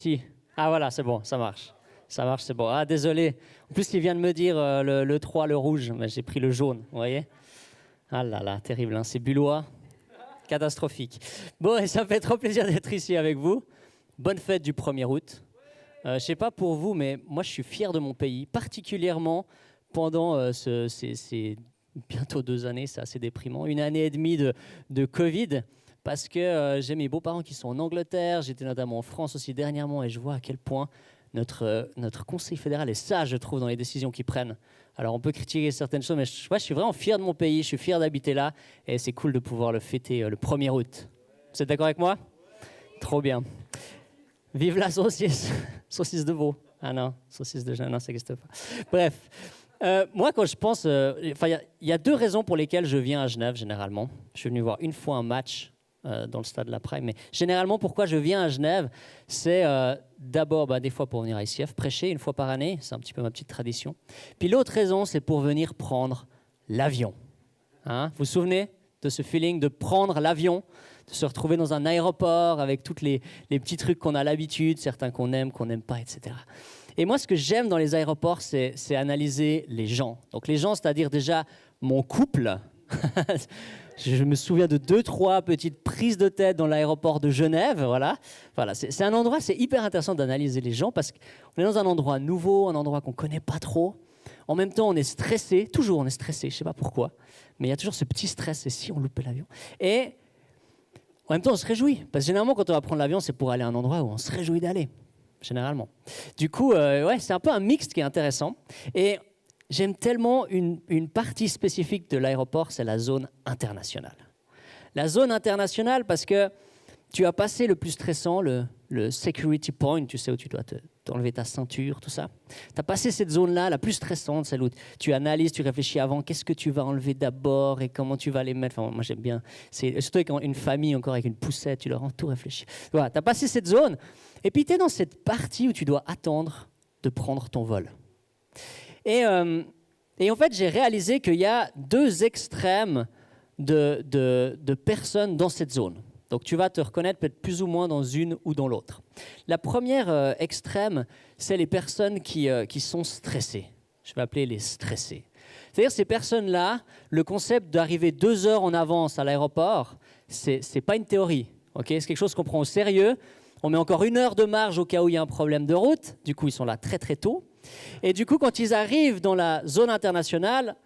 Si. Ah voilà, c'est bon, ça marche. Ça marche, c'est bon. Ah désolé. En plus, il vient de me dire le 3, le rouge, mais j'ai pris le jaune, vous voyez. Ah là là, terrible, hein, c'est bullois. Catastrophique. Bon, et ça me fait trop plaisir d'être ici avec vous. Bonne fête du 1er août. Je ne sais pas pour vous, mais moi, je suis fier de mon pays, particulièrement pendant ces bientôt 2 années, c'est assez déprimant, 1 année et demie de Covid, parce que j'ai mes beaux-parents qui sont en Angleterre, j'étais notamment en France aussi dernièrement, et je vois à quel point notre Conseil fédéral est sage, je trouve, dans les décisions qu'ils prennent. Alors, on peut critiquer certaines choses, mais je suis vraiment fier de mon pays, je suis fier d'habiter là, et c'est cool de pouvoir le fêter le 1er août. Vous êtes d'accord avec moi? Trop bien. Vive la saucisse. Saucisse de veau. Ah non, saucisse de Genève, non, ça n'existe pas. Bref, moi, quand je pense... il y a 2 raisons pour lesquelles je viens à Genève, généralement. Je suis venu voir une fois un match dans le stade de la Praille, mais généralement, pourquoi je viens à Genève, c'est d'abord, des fois pour venir à ICF, prêcher 1 fois par année, c'est un petit peu ma petite tradition. Puis l'autre raison, c'est pour venir prendre l'avion. Hein, vous vous souvenez de ce feeling de prendre l'avion, de se retrouver dans un aéroport avec tous les petits trucs qu'on a l'habitude, certains qu'on n'aime pas, etc. Et moi, ce que j'aime dans les aéroports, c'est analyser les gens. Donc les gens, c'est-à-dire déjà mon couple. Je me souviens de 2-3 petites prises de tête dans l'aéroport de Genève. Voilà. C'est un endroit, c'est hyper intéressant d'analyser les gens parce qu'on est dans un endroit nouveau, un endroit qu'on ne connaît pas trop. En même temps, on est stressé. Toujours, on est stressé. Je ne sais pas pourquoi. Mais il y a toujours ce petit stress. Et si on loupait l'avion? Et en même temps, on se réjouit. Parce que généralement, quand on va prendre l'avion, c'est pour aller à un endroit où on se réjouit d'aller. Généralement. Du coup, c'est un peu un mix qui est intéressant. Et j'aime tellement une partie spécifique de l'aéroport, c'est la zone internationale. La zone internationale, parce que tu as passé le plus stressant, le security point, tu sais, où tu dois t'enlever ta ceinture, tout ça. Tu as passé cette zone-là, la plus stressante, celle où tu analyses, tu réfléchis avant, qu'est-ce que tu vas enlever d'abord et comment tu vas les mettre. Enfin, moi, j'aime bien. C'est, surtout avec une famille, encore avec une poussette, tu leur rends tout réfléchi. Voilà, tu as passé cette zone, et puis tu es dans cette partie où tu dois attendre de prendre ton vol. Et en fait, j'ai réalisé qu'il y a 2 extrêmes de personnes dans cette zone. Donc, tu vas te reconnaître peut-être plus ou moins dans une ou dans l'autre. La première extrême, c'est les personnes qui sont stressées. Je vais appeler les stressés. C'est-à-dire ces personnes-là, le concept d'arriver 2 heures en avance à l'aéroport, c'est pas une théorie. Okay, c'est quelque chose qu'on prend au sérieux. On met encore 1 heure de marge au cas où il y a un problème de route. Du coup, ils sont là très très tôt. Et du coup, quand ils arrivent dans la zone internationale,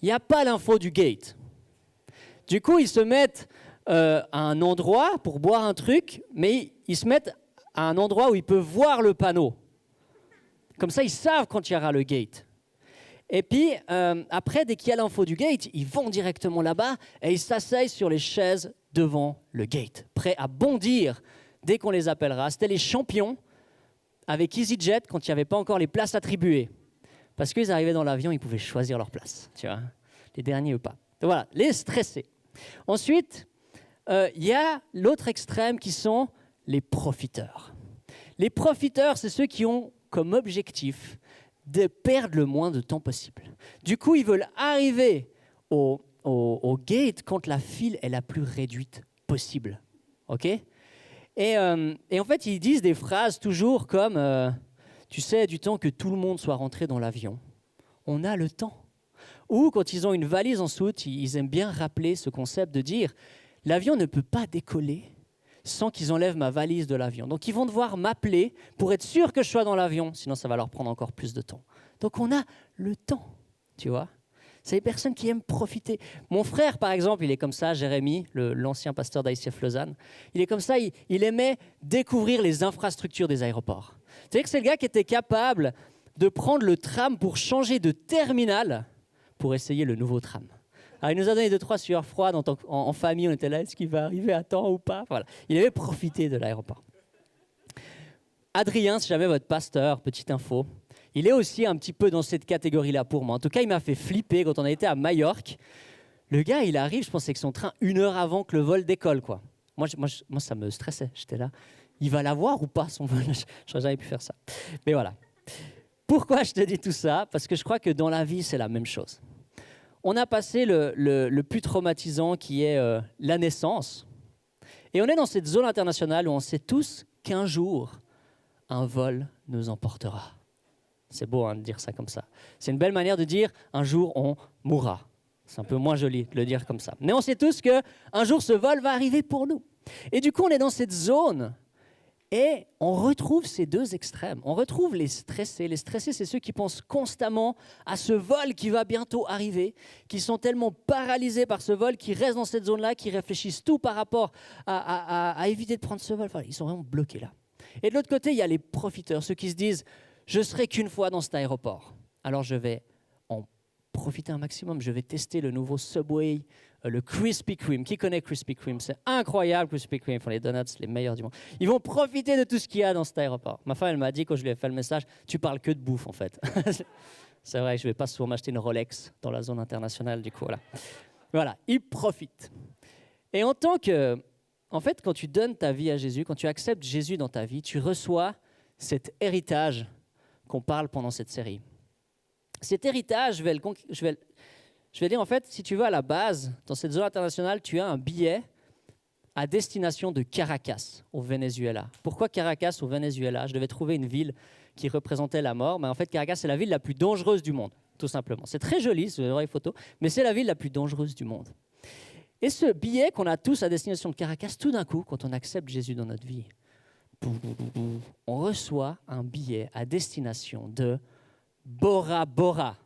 il n'y a pas l'info du gate. Du coup, ils se mettent à un endroit pour boire un truc, mais ils se mettent à un endroit où ils peuvent voir le panneau. Comme ça, ils savent quand il y aura le gate. Et puis, après, dès qu'il y a l'info du gate, ils vont directement là-bas et ils s'asseyent sur les chaises devant le gate, prêts à bondir dès qu'on les appellera. C'était les champions avec EasyJet quand il n'y avait pas encore les places attribuées. Parce qu'ils arrivaient dans l'avion, ils pouvaient choisir leur place. Tu vois, les derniers ou pas. Donc voilà, les stressés. Ensuite, il y a l'autre extrême qui sont les profiteurs. Les profiteurs, c'est ceux qui ont comme objectif de perdre le moins de temps possible. Du coup, ils veulent arriver au gate quand la file est la plus réduite possible. OK ? Et en fait, ils disent des phrases toujours comme tu sais, du temps que tout le monde soit rentré dans l'avion, on a le temps. Ou quand ils ont une valise en soute, ils aiment bien rappeler ce concept de dire l'avion ne peut pas décoller sans qu'ils enlèvent ma valise de l'avion. Donc, ils vont devoir m'appeler pour être sûr que je sois dans l'avion, sinon ça va leur prendre encore plus de temps. Donc, on a le temps, tu vois. C'est les personnes qui aiment profiter. Mon frère, par exemple, il est comme ça, Jérémy, l'ancien pasteur d'ICF Lausanne. Il est comme ça, il aimait découvrir les infrastructures des aéroports. C'est-à-dire que c'est le gars qui était capable de prendre le tram pour changer de terminal pour essayer le nouveau tram. Alors, il nous a donné 2-3 sueurs froides en famille. On était là, est-ce qu'il va arriver à temps ou pas? Voilà. Il avait profité de l'aéroport. Adrien, si jamais votre pasteur, petite info, il est aussi un petit peu dans cette catégorie-là pour moi. En tout cas, il m'a fait flipper quand on a été à Majorque. Le gars, il arrive, je pensais que son train 1 heure avant que le vol décolle, quoi. Moi, ça me stressait. J'étais là. Il va l'avoir ou pas, son vol? Je n'aurais jamais pu faire ça. Mais voilà. Pourquoi je te dis tout ça? Parce que je crois que dans la vie, c'est la même chose. On a passé le plus traumatisant qui est la naissance. Et on est dans cette zone internationale où on sait tous qu'un jour, un vol nous emportera. C'est beau de dire ça comme ça. C'est une belle manière de dire un jour on mourra. C'est un peu moins joli de le dire comme ça. Mais on sait tous qu'un jour ce vol va arriver pour nous. Et du coup on est dans cette zone et on retrouve ces deux extrêmes. On retrouve les stressés. Les stressés, c'est ceux qui pensent constamment à ce vol qui va bientôt arriver, qui sont tellement paralysés par ce vol, qui restent dans cette zone-là, qui réfléchissent tout par rapport à éviter de prendre ce vol. Enfin, ils sont vraiment bloqués là. Et de l'autre côté, il y a les profiteurs, ceux qui se disent « je serai qu'une fois dans cet aéroport, alors je vais en profiter un maximum, je vais tester le nouveau Subway, le Krispy Kreme. » Qui connaît Krispy Kreme? C'est incroyable, Krispy Kreme, les donuts, les meilleurs du monde. Ils vont profiter de tout ce qu'il y a dans cet aéroport. Ma femme, elle m'a dit, quand je lui ai fait le message, tu parles que de bouffe en fait. C'est vrai que je ne vais pas souvent m'acheter une Rolex dans la zone internationale, du coup, voilà, ils profitent. Et en fait, quand tu donnes ta vie à Jésus, quand tu acceptes Jésus dans ta vie, tu reçois cet héritage qu'on parle pendant cette série. Cet héritage, je vais dire, en fait, si tu veux, à la base, dans cette zone internationale, tu as un billet à destination de Caracas, au Venezuela. Pourquoi Caracas, au Venezuela? Je devais trouver une ville qui représentait la mort, mais en fait, Caracas, c'est la ville la plus dangereuse du monde, tout simplement. C'est très joli, vous verrez les photos, mais c'est la ville la plus dangereuse du monde. Et ce billet qu'on a tous à destination de Caracas, tout d'un coup, quand on accepte Jésus dans notre vie, on reçoit un billet à destination de Bora Bora.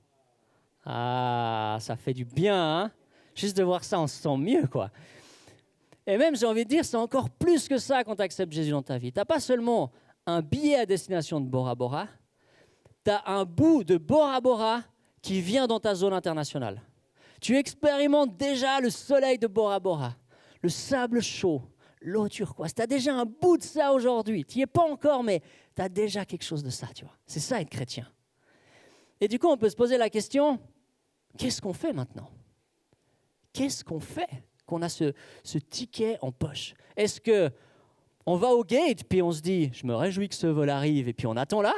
Ah, ça fait du bien, hein? Juste de voir ça, on se sent mieux, quoi. Et même, j'ai envie de dire, c'est encore plus que ça quand tu acceptes Jésus dans ta vie. Tu n'as pas seulement un billet à destination de Bora Bora, tu as un bout de Bora Bora qui vient dans ta zone internationale. Tu expérimentes déjà le soleil de Bora Bora, le sable chaud, l'eau turquoise. Tu as déjà un bout de ça aujourd'hui. Tu n'y es pas encore, mais tu as déjà quelque chose de ça, tu vois. C'est ça être chrétien. Et du coup, on peut se poser la question, qu'est-ce qu'on fait maintenant? Qu'est-ce qu'on fait qu'on a ce ticket en poche? Est-ce qu'on va au gate, puis on se dit, je me réjouis que ce vol arrive, et puis on attend là?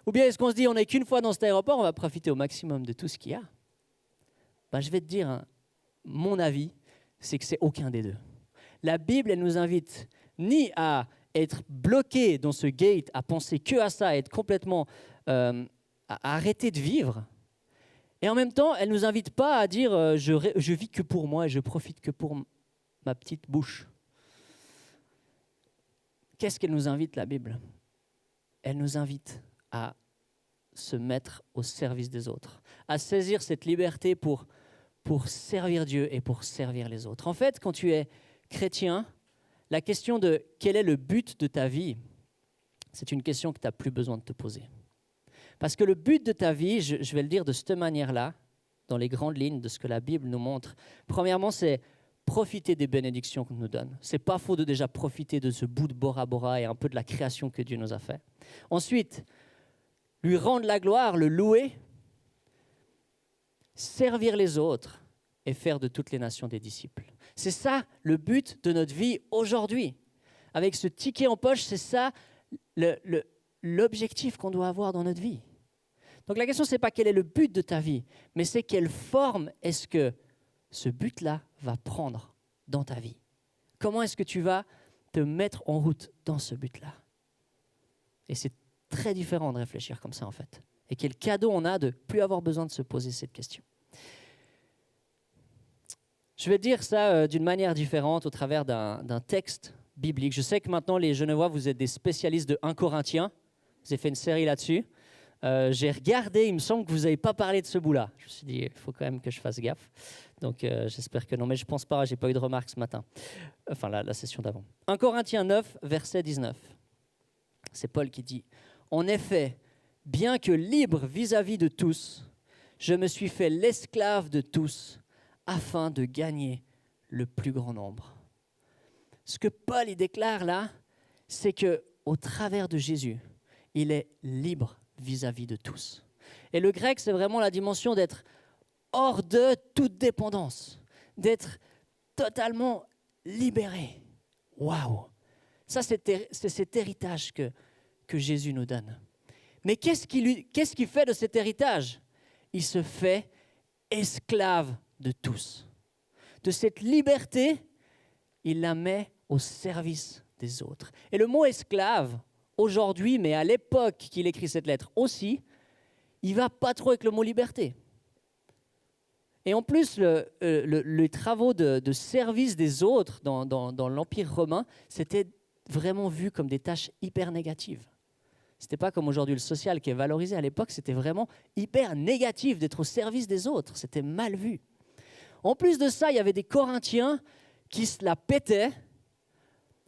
Ou bien est-ce qu'on se dit, on n'est qu'une fois dans cet aéroport, on va profiter au maximum de tout ce qu'il y a? Ben, je vais te dire, mon avis, c'est que c'est aucun des deux. La Bible, elle nous invite ni à être bloqué dans ce gate, à penser que à ça, à être complètement, à arrêter de vivre. Et en même temps, elle ne nous invite pas à dire je vis que pour moi et je profite que pour ma petite bouche. Qu'est-ce qu'elle nous invite, la Bible? Elle nous invite à se mettre au service des autres, à saisir cette liberté pour servir Dieu et pour servir les autres. En fait, quand tu es chrétien, la question de quel est le but de ta vie, c'est une question que tu n'as plus besoin de te poser. Parce que le but de ta vie, je vais le dire de cette manière-là, dans les grandes lignes de ce que la Bible nous montre. Premièrement, c'est profiter des bénédictions qu'on nous donne. Ce n'est pas faux de déjà profiter de ce bout de Bora Bora et un peu de la création que Dieu nous a fait. Ensuite, lui rendre la gloire, le louer, servir les autres et faire de toutes les nations des disciples. C'est ça le but de notre vie aujourd'hui. Avec ce ticket en poche, c'est ça l'objectif qu'on doit avoir dans notre vie. Donc la question, ce n'est pas quel est le but de ta vie, mais c'est quelle forme est-ce que ce but-là va prendre dans ta vie. Comment est-ce que tu vas te mettre en route dans ce but-là? Et c'est très différent de réfléchir comme ça en fait. Et quel cadeau on a de ne plus avoir besoin de se poser cette question. Je vais dire ça d'une manière différente au travers d'un texte biblique. Je sais que maintenant les Genevois, vous êtes des spécialistes de 1 Corinthiens. Vous avez fait une série là-dessus. J'ai regardé, il me semble que vous n'avez pas parlé de ce bout-là. Je me suis dit, il faut quand même que je fasse gaffe. Donc j'espère que non, mais je ne pense pas, je n'ai pas eu de remarques ce matin. Enfin, la session d'avant. 1 Corinthiens 9, verset 19. C'est Paul qui dit, « En effet, bien que libre vis-à-vis de tous, je me suis fait l'esclave de tous, afin de gagner le plus grand nombre. » Ce que Paul y déclare là, c'est qu'au travers de Jésus, il est libre vis-à-vis de tous. Et le grec, c'est vraiment la dimension d'être hors de toute dépendance, d'être totalement libéré. Waouh! Ça, c'est cet héritage que Jésus nous donne. Mais qu'est-ce qu'il fait de cet héritage? Il se fait esclave de tous. De cette liberté, il la met au service des autres. Et le mot esclave, aujourd'hui, mais à l'époque qu'il écrit cette lettre aussi, il ne va pas trop avec le mot liberté. Et en plus, les travaux de service des autres dans l'Empire romain, c'était vraiment vu comme des tâches hyper négatives. Ce n'était pas comme aujourd'hui le social qui est valorisé. À l'époque, c'était vraiment hyper négatif d'être au service des autres. C'était mal vu. En plus de ça, il y avait des Corinthiens qui se la pétaient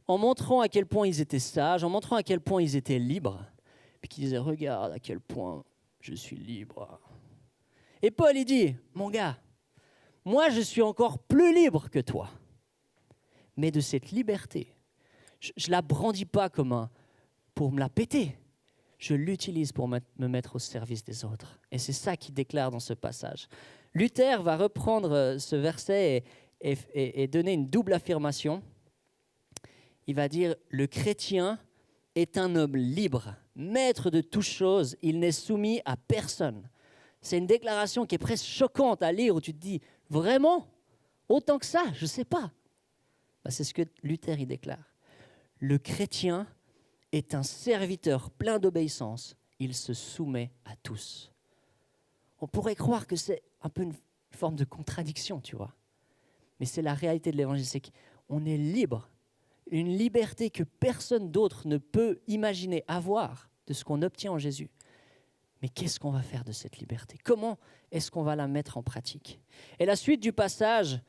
en montrant à quel point ils étaient sages, en montrant à quel point ils étaient libres, puis qui disaient « Regarde à quel point je suis libre ». Et Paul, il dit « Mon gars, moi, je suis encore plus libre que toi. Mais de cette liberté, je ne la brandis pas comme pour me la péter. Je l'utilise pour me mettre au service des autres. » Et c'est ça qu'il déclare dans ce passage. Luther va reprendre ce verset et donner une double affirmation. Il va dire « Le chrétien est un homme libre, maître de toutes choses, il n'est soumis à personne. » C'est une déclaration qui est presque choquante à lire, où tu te dis « Vraiment ? Autant que ça ? Je ne sais pas. » C'est ce que Luther y déclare. Le chrétien est un serviteur plein d'obéissance. Il se soumet à tous. On pourrait croire que c'est un peu une forme de contradiction, tu vois. Mais c'est la réalité de l'évangile, c'est qu'on est libre. Une liberté que personne d'autre ne peut imaginer avoir de ce qu'on obtient en Jésus. Mais qu'est-ce qu'on va faire de cette liberté ? Comment est-ce qu'on va la mettre en pratique ? Et la suite du passage,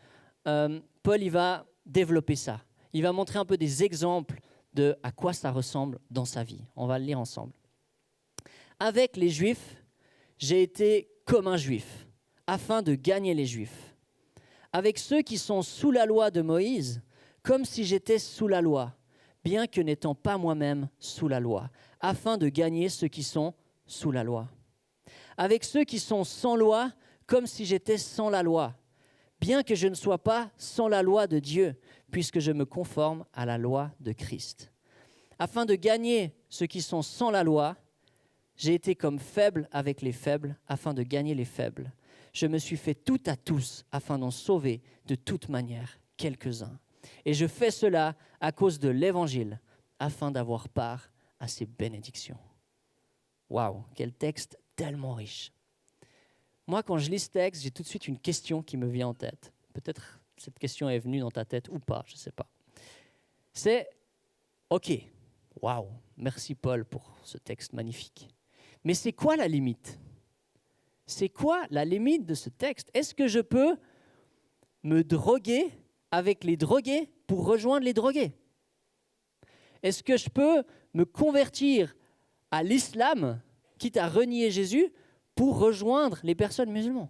Paul il va développer ça. Il va montrer un peu des exemples de à quoi ça ressemble dans sa vie. On va le lire ensemble. Avec les Juifs, j'ai été comme un Juif, afin de gagner les Juifs. Avec ceux qui sont sous la loi de Moïse, comme si j'étais sous la loi, bien que n'étant pas moi-même sous la loi, afin de gagner ceux qui sont sous la loi. Avec ceux qui sont sans loi, comme si j'étais sans la loi, bien que je ne sois pas sans la loi de Dieu, puisque je me conforme à la loi de Christ. Afin de gagner ceux qui sont sans la loi, j'ai été comme faible avec les faibles, afin de gagner les faibles. Je me suis fait tout à tous, afin d'en sauver de toute manière quelques-uns. Et je fais cela à cause de l'Évangile, afin d'avoir part à ses bénédictions. Waouh, quel texte tellement riche. Moi, quand je lis ce texte, j'ai tout de suite une question qui me vient en tête. Peut-être cette question est venue dans ta tête ou pas, je ne sais pas. C'est, ok, waouh, merci Paul pour ce texte magnifique. Mais c'est quoi la limite ? C'est quoi la limite de ce texte ? Est-ce que je peux me droguer avec les drogués pour rejoindre les drogués ? Est-ce que je peux me convertir à l'islam, quitte à renier Jésus, pour rejoindre les personnes musulmanes ?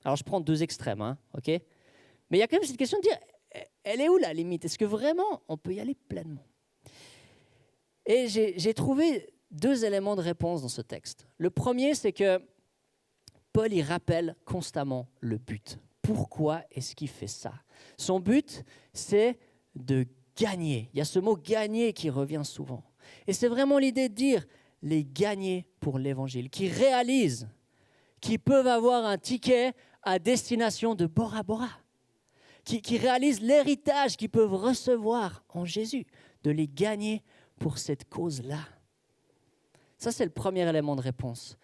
Alors je prends deux extrêmes, ok ? Mais il y a quand même cette question de dire, elle est où la limite ? Est-ce que vraiment on peut y aller pleinement ? Et j'ai trouvé deux éléments de réponse dans ce texte. Le premier, c'est que Paul y rappelle constamment le but. Pourquoi est-ce qu'il fait ça ? Son but, c'est de gagner. Il y a ce mot « gagner » qui revient souvent. Et c'est vraiment l'idée de dire les gagner pour l'Évangile, qui réalisent, qui peuvent avoir un ticket à destination de Bora Bora, qui réalisent l'héritage qu'ils peuvent recevoir en Jésus, de les gagner pour cette cause-là. Ça, c'est le premier élément de réponse.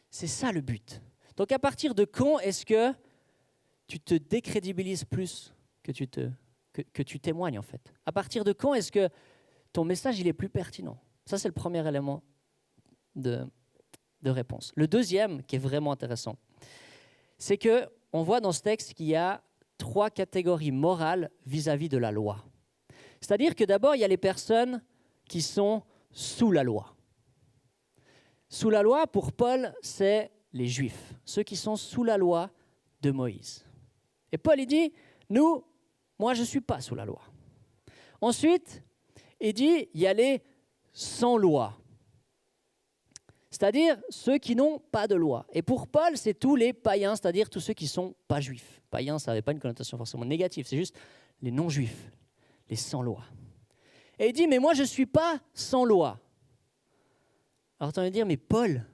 C'est ça le but. Donc, à partir de quand est-ce que tu te décrédibilises plus que tu témoignes, en fait ? À partir de quand est-ce que ton message il est plus pertinent ? Ça, c'est le premier élément de réponse. Le deuxième, qui est vraiment intéressant, c'est qu'on voit dans ce texte qu'il y a 3 catégories morales vis-à-vis de la loi. C'est-à-dire que d'abord, il y a les personnes qui sont sous la loi. Sous la loi, pour Paul, c'est les Juifs, ceux qui sont sous la loi de Moïse. Et Paul, il dit, moi, je ne suis pas sous la loi. Ensuite, il dit, il y a les sans loi, c'est-à-dire ceux qui n'ont pas de loi. Et pour Paul, c'est tous les païens, c'est-à-dire tous ceux qui ne sont pas juifs. Païens, ça n'avait pas une connotation forcément négative, c'est juste les non-juifs, les sans loi. Et il dit, mais moi, je ne suis pas sans loi. Alors, tu vas me dire, mais Paul,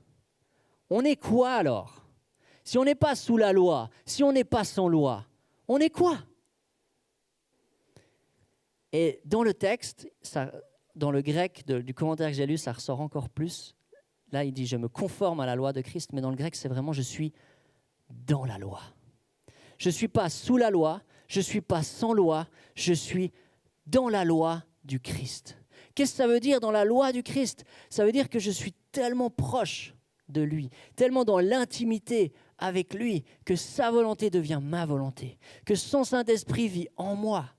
on est quoi alors ? Si on n'est pas sous la loi, si on n'est pas sans loi, on est quoi ? Et dans le texte, dans le grec du commentaire que j'ai lu, ça ressort encore plus. Là, il dit « je me conforme à la loi de Christ », mais dans le grec, c'est vraiment « je suis dans la loi ». Je ne suis pas sous la loi, je ne suis pas sans loi, je suis dans la loi du Christ. Qu'est-ce que ça veut dire dans la loi du Christ? Ça veut dire que je suis tellement proche de lui, tellement dans l'intimité avec lui, que sa volonté devient ma volonté, que son Saint-Esprit vit en moi.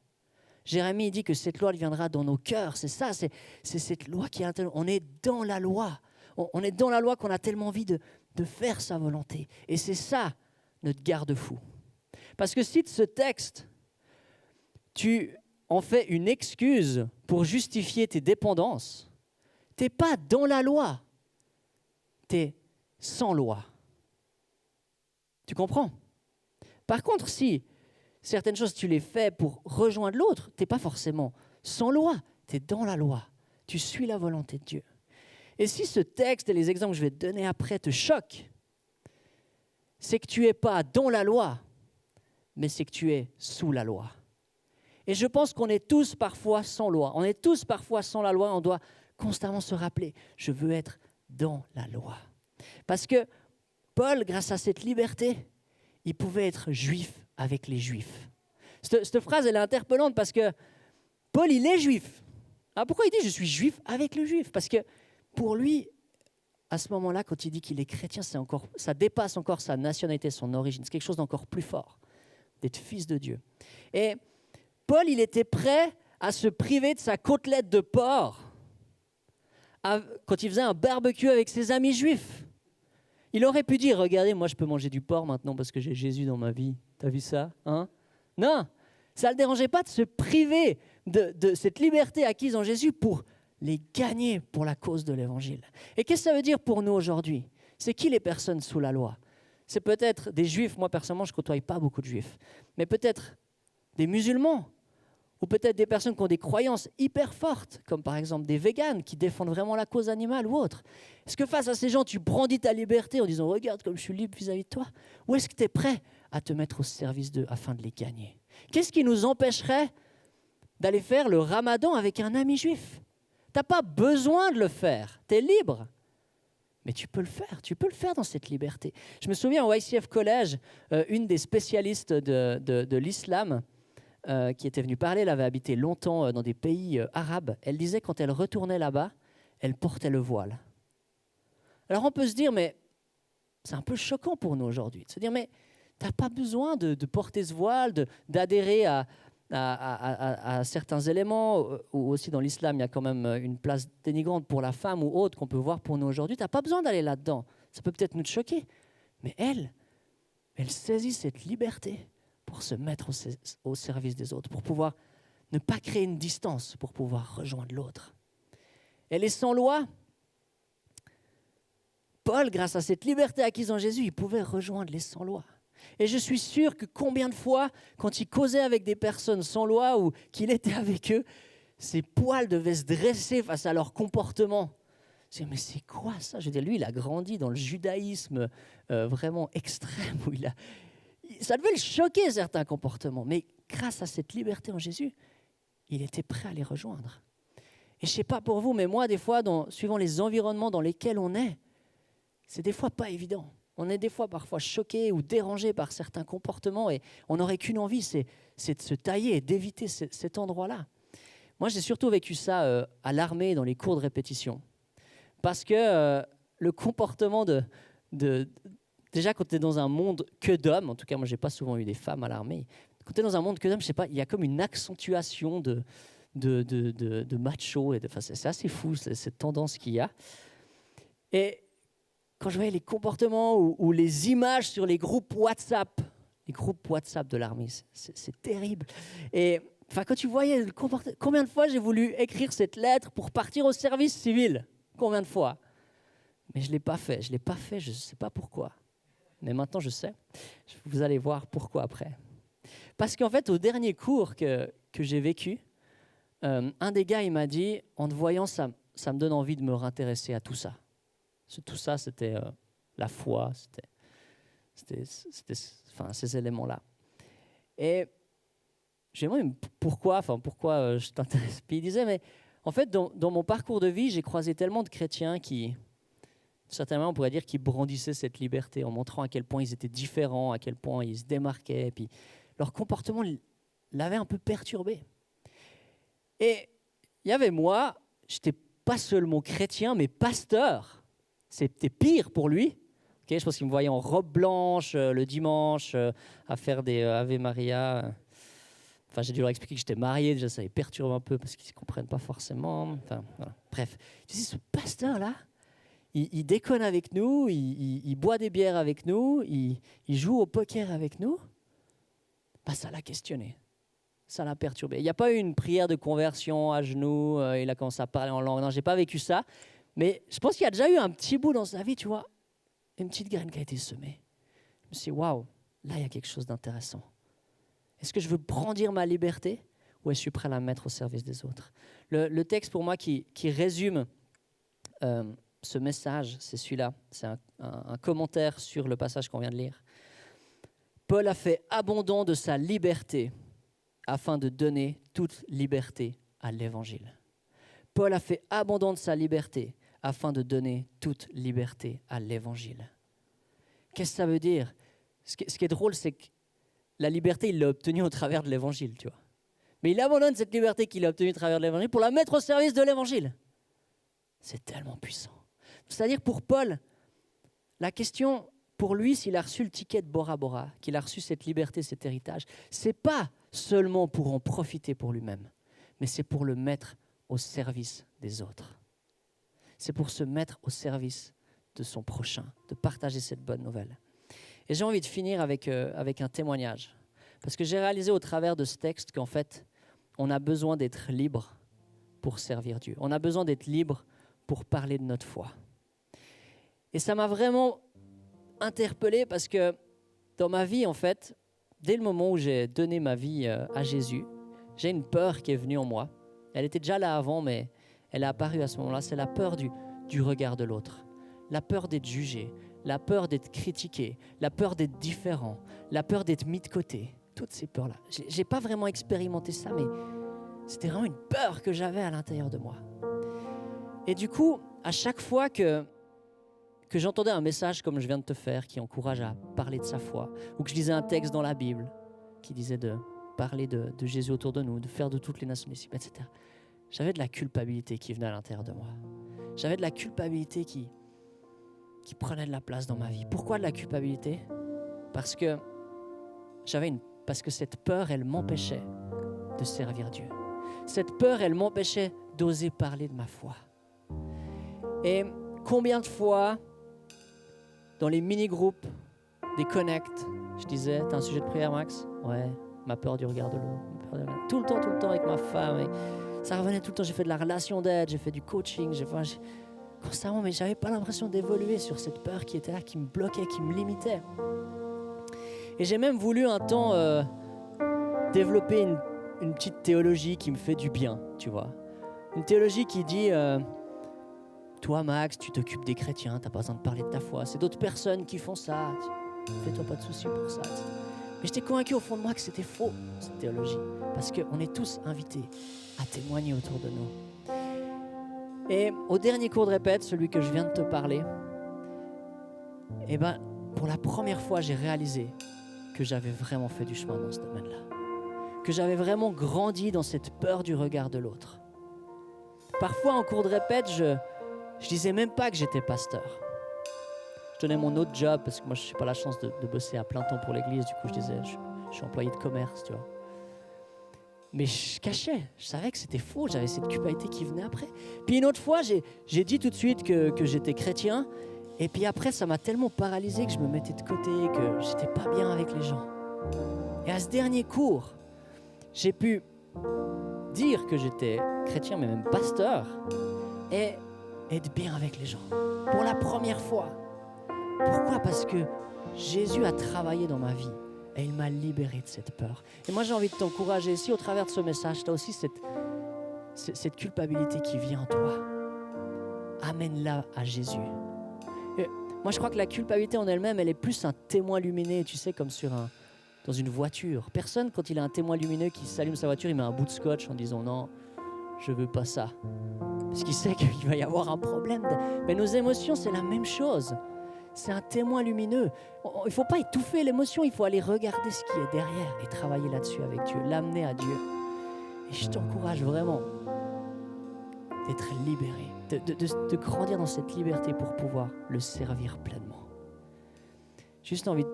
Jérémie dit que cette loi viendra dans nos cœurs. C'est ça, c'est cette loi qui est... On est dans la loi. On est dans la loi qu'on a tellement envie de faire sa volonté. Et c'est ça, notre garde-fou. Parce que si de ce texte, tu en fais une excuse pour justifier tes dépendances, tu n'es pas dans la loi, tu es sans loi. Tu comprends? Par contre, si certaines choses, tu les fais pour rejoindre l'autre, tu n'es pas forcément sans loi, tu es dans la loi, tu suis la volonté de Dieu. Et si ce texte et les exemples que je vais te donner après te choquent, c'est que tu n'es pas dans la loi, mais c'est que tu es sous la loi. Et je pense qu'on est tous parfois sans loi. On est tous parfois sans la loi. On doit constamment se rappeler, je veux être dans la loi. Parce que Paul, grâce à cette liberté, il pouvait être juif avec les juifs. Cette phrase, elle est interpellante parce que Paul, il est juif. Alors pourquoi il dit je suis juif avec le juif? Parce que pour lui, à ce moment-là, quand il dit qu'il est chrétien, ça dépasse encore sa nationalité, son origine. C'est quelque chose d'encore plus fort, d'être fils de Dieu. Et Paul, il était prêt à se priver de sa côtelette de porc quand il faisait un barbecue avec ses amis juifs. Il aurait pu dire, regardez, moi je peux manger du porc maintenant parce que j'ai Jésus dans ma vie. T'as vu ça, hein? Non, ça ne le dérangeait pas de se priver de cette liberté acquise en Jésus pour les gagner pour la cause de l'Évangile. Et qu'est-ce que ça veut dire pour nous aujourd'hui? C'est qui les personnes sous la loi? C'est peut-être des juifs, moi personnellement je ne côtoie pas beaucoup de juifs, mais peut-être des musulmans, ou peut-être des personnes qui ont des croyances hyper fortes, comme par exemple des véganes qui défendent vraiment la cause animale ou autre. Est-ce que face à ces gens, tu brandis ta liberté en disant « Regarde comme je suis libre vis-à-vis de toi » ou est-ce que tu es prêt à te mettre au service d'eux afin de les gagner? Qu'est-ce qui nous empêcherait d'aller faire le ramadan avec un ami juif? Tu n'as pas besoin de le faire, tu es libre. Mais tu peux le faire dans cette liberté. Je me souviens au YCF College, une des spécialistes de l'islam, qui était venue parler, elle avait habité longtemps dans des pays arabes. Elle disait quand elle retournait là-bas, elle portait le voile. Alors on peut se dire, mais c'est un peu choquant pour nous aujourd'hui, de se dire, mais tu n'as pas besoin de porter ce voile, d'adhérer à certains éléments, ou aussi dans l'islam, il y a quand même une place dénigrante pour la femme ou autre qu'on peut voir pour nous aujourd'hui. Tu n'as pas besoin d'aller là-dedans. Ça peut peut-être nous choquer, mais elle saisit cette liberté pour se mettre au service des autres, pour pouvoir ne pas créer une distance, pour pouvoir rejoindre l'autre. Elle est sans loi. Paul, grâce à cette liberté acquise en Jésus, il pouvait rejoindre les sans loi. Et je suis sûr que combien de fois, quand il causait avec des personnes sans loi ou qu'il était avec eux, ses poils devaient se dresser face à leur comportement. Mais c'est quoi ça? Je veux dire, lui, il a grandi dans le judaïsme vraiment extrême, où ça devait le choquer, certains comportements. Mais grâce à cette liberté en Jésus, il était prêt à les rejoindre. Et je ne sais pas pour vous, mais moi, des fois, suivant les environnements dans lesquels on est, c'est des fois pas évident. On est des fois parfois choqué ou dérangé par certains comportements et on n'aurait qu'une envie, c'est de se tailler et d'éviter cet endroit-là. Moi, j'ai surtout vécu ça à l'armée, dans les cours de répétition. Parce que le comportement déjà, quand tu es dans un monde que d'hommes, en tout cas, moi, je n'ai pas souvent eu des femmes à l'armée. Quand tu es dans un monde que d'hommes, je sais pas, il y a comme une accentuation de macho. C'est assez fou, cette tendance qu'il y a. Et quand je voyais les comportements ou les images sur les groupes WhatsApp de l'armée, c'est terrible. Et quand tu voyais combien de fois j'ai voulu écrire cette lettre pour partir au service civil? Combien de fois? Mais je ne l'ai pas fait, je ne sais pas pourquoi. Mais maintenant, je sais. Vous allez voir pourquoi après. Parce qu'en fait, au dernier cours que j'ai vécu, un des gars, il m'a dit, en te voyant, ça me donne envie de me réintéresser à tout ça. Tout ça, c'était la foi, c'était ces éléments-là. Et j'ai demandé pourquoi je t'intéresse. Puis il disait, mais En fait, dans mon parcours de vie, j'ai croisé tellement de chrétiens qui, certainement, on pourrait dire, qui brandissaient cette liberté en montrant à quel point ils étaient différents, à quel point ils se démarquaient, et puis leur comportement l'avait un peu perturbé. Et il y avait moi, j'étais pas seulement chrétien, mais pasteur. C'était pire pour lui. Okay, je pense qu'il me voyait en robe blanche le dimanche, à faire des Ave Maria. Enfin, j'ai dû leur expliquer que j'étais marié, déjà ça les perturbe un peu parce qu'ils ne comprennent pas forcément. Enfin, voilà. Bref, tu sais, ce pasteur-là, il déconne avec nous, il boit des bières avec nous, il joue au poker avec nous. Bah, ça l'a questionné, ça l'a perturbé. Il n'y a pas eu une prière de conversion à genoux, il a commencé à parler en langue. Non, je n'ai pas vécu ça. Mais je pense qu'il y a déjà eu un petit bout dans sa vie, tu vois, une petite graine qui a été semée. Je me suis dit, waouh, là, il y a quelque chose d'intéressant. Est-ce que je veux brandir ma liberté ou est-ce que je suis prêt à la mettre au service des autres? Le texte pour moi qui résume ce message, c'est celui-là. C'est un commentaire sur le passage qu'on vient de lire. Paul a fait abondant de sa liberté afin de donner toute liberté à l'évangile. Paul a fait abondant de sa liberté afin de donner toute liberté à l'évangile. Qu'est-ce que ça veut dire? Ce qui est drôle, c'est que la liberté, il l'a obtenue au travers de l'évangile, tu vois. Mais il abandonne cette liberté qu'il a obtenue au travers de l'évangile pour la mettre au service de l'évangile. C'est tellement puissant. C'est-à-dire pour Paul, la question pour lui, s'il a reçu le ticket de Bora Bora, qu'il a reçu cette liberté, cet héritage, c'est pas seulement pour en profiter pour lui-même, mais c'est pour le mettre au service des autres. C'est pour se mettre au service de son prochain, de partager cette bonne nouvelle. Et j'ai envie de finir avec un témoignage. Parce que j'ai réalisé au travers de ce texte qu'en fait, on a besoin d'être libre pour servir Dieu. On a besoin d'être libre pour parler de notre foi. Et ça m'a vraiment interpellé parce que dans ma vie, en fait, dès le moment où j'ai donné ma vie à Jésus, j'ai une peur qui est venue en moi. Elle était déjà là avant, mais elle est apparue à ce moment-là. C'est la peur du regard de l'autre. La peur d'être jugé, la peur d'être critiqué, la peur d'être différent, la peur d'être mis de côté. Toutes ces peurs-là. Je n'ai pas vraiment expérimenté ça, mais c'était vraiment une peur que j'avais à l'intérieur de moi. Et du coup, à chaque fois que j'entendais un message comme je viens de te faire, qui encourage à parler de sa foi, ou que je lisais un texte dans la Bible qui disait de parler de Jésus autour de nous, de faire de toutes les nations disciples, etc., j'avais de la culpabilité qui venait à l'intérieur de moi. J'avais de la culpabilité qui prenait de la place dans ma vie. Pourquoi de la culpabilité? Parce que cette peur, elle m'empêchait de servir Dieu. Cette peur, elle m'empêchait d'oser parler de ma foi. Et combien de fois, dans les mini-groupes, des connects, je disais, t'as un sujet de prière, Max? Ouais, ma peur du regard de l'autre. Tout le temps avec ma femme. Ça revenait tout le temps. J'ai fait de la relation d'aide, j'ai fait du coaching, constamment, mais j'avais pas l'impression d'évoluer sur cette peur qui était là, qui me bloquait, qui me limitait. Et j'ai même voulu un temps développer une petite théologie qui me fait du bien, tu vois. Une théologie qui dit, toi Max, tu t'occupes des chrétiens, t'as pas besoin de parler de ta foi. C'est d'autres personnes qui font ça, fais-toi pas de soucis pour ça, etc. Mais j'étais convaincu au fond de moi que c'était faux, cette théologie. Parce qu'on est tous invités à témoigner autour de nous. Et au dernier cours de répète, celui que je viens de te parler, pour la première fois, j'ai réalisé que j'avais vraiment fait du chemin dans ce domaine-là. Que j'avais vraiment grandi dans cette peur du regard de l'autre. Parfois, en cours de répète, je disais même pas que j'étais pasteur. Je donnais mon autre job, parce que moi, je n'ai pas la chance de bosser à plein temps pour l'église. Du coup, je disais, je suis employé de commerce, tu vois. Mais je cachais, je savais que c'était faux, j'avais cette culpabilité qui venait après. Puis une autre fois, j'ai dit tout de suite que j'étais chrétien, et puis après, ça m'a tellement paralysé que je me mettais de côté, que j'étais pas bien avec les gens. Et à ce dernier cours, j'ai pu dire que j'étais chrétien, mais même pasteur, et être bien avec les gens, pour la première fois. Pourquoi? Parce que Jésus a travaillé dans ma vie. Et il m'a libéré de cette peur. Et moi, j'ai envie de t'encourager. Si au travers de ce message, tu as aussi cette culpabilité qui vient en toi, amène-la à Jésus. Et moi, je crois que la culpabilité en elle-même, elle est plus un témoin lumineux, tu sais, comme dans une voiture. Personne, quand il a un témoin lumineux qui s'allume sa voiture, il met un bout de scotch en disant non, je veux pas ça. Parce qu'il sait qu'il va y avoir un problème. Mais nos émotions, c'est la même chose. C'est un témoin lumineux. Il ne faut pas étouffer l'émotion, il faut aller regarder ce qui est derrière et travailler là-dessus avec Dieu, l'amener à Dieu. Et je t'encourage vraiment d'être libéré, de grandir dans cette liberté pour pouvoir le servir pleinement. Juste envie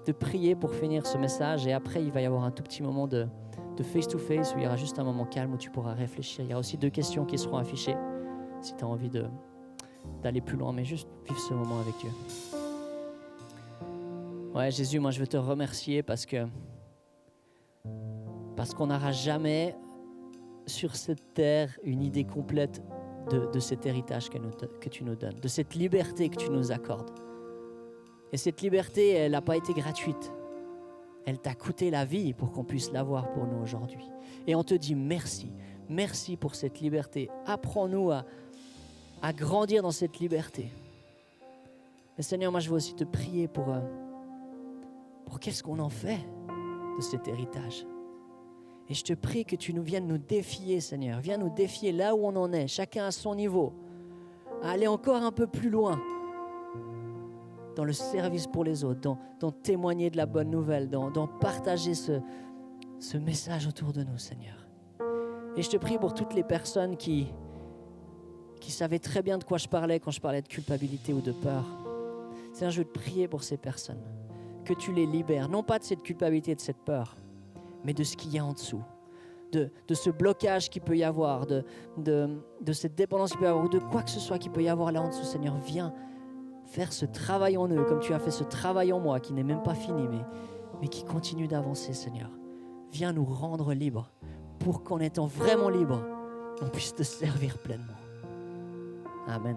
de prier pour finir ce message et après il va y avoir un tout petit moment de face-to-face où il y aura juste un moment calme où tu pourras réfléchir. Il y aura aussi 2 questions qui seront affichées si tu as envie d'aller plus loin, mais juste vivre ce moment avec Dieu. Ouais, Jésus, moi je veux te remercier parce qu'on n'aura jamais sur cette terre une idée complète de cet héritage que tu nous donnes, de cette liberté que tu nous accordes. Et cette liberté, elle n'a pas été gratuite. Elle t'a coûté la vie pour qu'on puisse l'avoir pour nous aujourd'hui. Et on te dit merci. Merci pour cette liberté. Apprends-nous à grandir dans cette liberté. Mais Seigneur, moi je veux aussi te prier pour qu'est-ce qu'on en fait de cet héritage. Et je te prie que tu viennes nous défier, Seigneur. Viens nous défier là où on en est, chacun à son niveau, à aller encore un peu plus loin dans le service pour les autres, dans témoigner de la bonne nouvelle, dans partager ce message autour de nous, Seigneur. Et je te prie pour toutes les personnes qui savaient très bien de quoi je parlais quand je parlais de culpabilité ou de peur. Seigneur, je veux te prier pour ces personnes, que tu les libères, non pas de cette culpabilité, de cette peur, mais de ce qu'il y a en dessous, de ce blocage qu'il peut y avoir, de cette dépendance qu'il peut y avoir, ou de quoi que ce soit qu'il peut y avoir là en dessous. Seigneur, viens faire ce travail en eux, comme tu as fait ce travail en moi, qui n'est même pas fini, mais qui continue d'avancer, Seigneur. Viens nous rendre libres, pour qu'en étant vraiment libres, on puisse te servir pleinement. Amen.